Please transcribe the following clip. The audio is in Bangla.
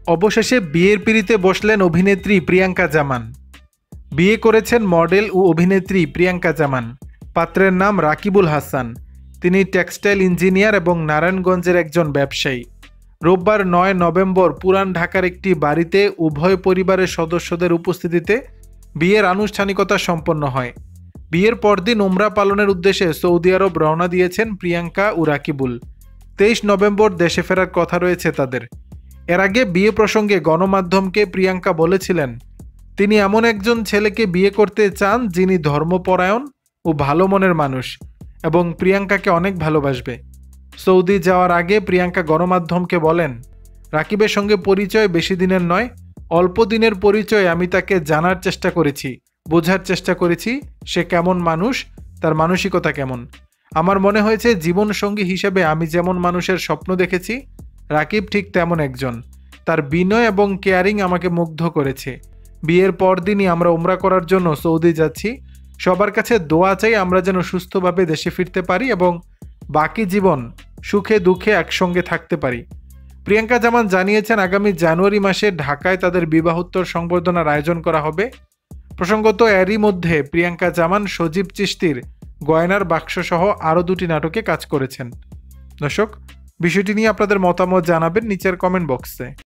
অবশেষে বিয়ের পিঁড়িতে বসলেন অভিনেত্রী প্রিয়াঙ্কা জামান। বিয়ে করেছেন মডেল ও অভিনেত্রী প্রিয়াঙ্কা জামান। পাত্রের নাম রাকিবুল হাসান। তিনি টেক্সটাইল ইঞ্জিনিয়ার এবং নারায়ণগঞ্জের একজন ব্যবসায়ী। রোববার ৯ নভেম্বর পুরান ঢাকার একটি বাড়িতে উভয় পরিবারের সদস্যদের উপস্থিতিতে বিয়ের আনুষ্ঠানিকতা সম্পন্ন হয়। বিয়ের পরদিন উমরা পালনের উদ্দেশ্যে সৌদি আরব রওনা দিয়েছেন প্রিয়াঙ্কা ও রাকিবুল। ২৩ নভেম্বর দেশে ফেরার কথা রয়েছে তাদের। এর আগে বিয়ে প্রসঙ্গে গণমাধ্যমকে প্রিয়াঙ্কা বলেছিলেন, তিনি এমন একজন ছেলেকে বিয়ে করতে চান যিনি ধর্মপরায়ণ ও ভালো মনের মানুষ এবং প্রিয়াঙ্কাকে অনেক ভালোবাসবে। সৌদি যাওয়ার আগে প্রিয়াঙ্কা গণমাধ্যমকে বলেন, রাকিবের সঙ্গে পরিচয় বেশি দিনের নয়, অল্প দিনের পরিচয়। আমি তাকে জানার চেষ্টা করেছি, বোঝার চেষ্টা করেছি সে কেমন মানুষ, তার মানসিকতা কেমন। আমার মনে হয়েছে জীবনসঙ্গী হিসেবে আমি যেমন মানুষের স্বপ্ন দেখেছি, রাকিব ঠিক তেমন একজন। তার বিনয় এবং কেয়ারিং আমাকে মুগ্ধ করেছে। বিয়ের পরদিনই আমরা উমরা করার জন্য সৌদি যাচ্ছি। সবার কাছে দোয়া চাই আমরা যেন সুস্থভাবে দেশে ফিরতে পারি এবং বাকি জীবন সুখে দুঃখে একসঙ্গে থাকতে পারি। প্রিয়াঙ্কা জামান জানিয়েছেন, আগামী জানুয়ারি মাসে ঢাকায় তাদের বিবাহোত্তর সংবর্ধনার আয়োজন করা হবে। প্রসঙ্গত, এরই মধ্যে প্রিয়াঙ্কা জামান সজীব চিশতির গয়নার বাক্স সহ আরও ২টি নাটকে কাজ করেছেন। দর্শক, বিষয়টি নিয়ে আপনাদের মতামত জানাবেন নিচের কমেন্ট বক্সে।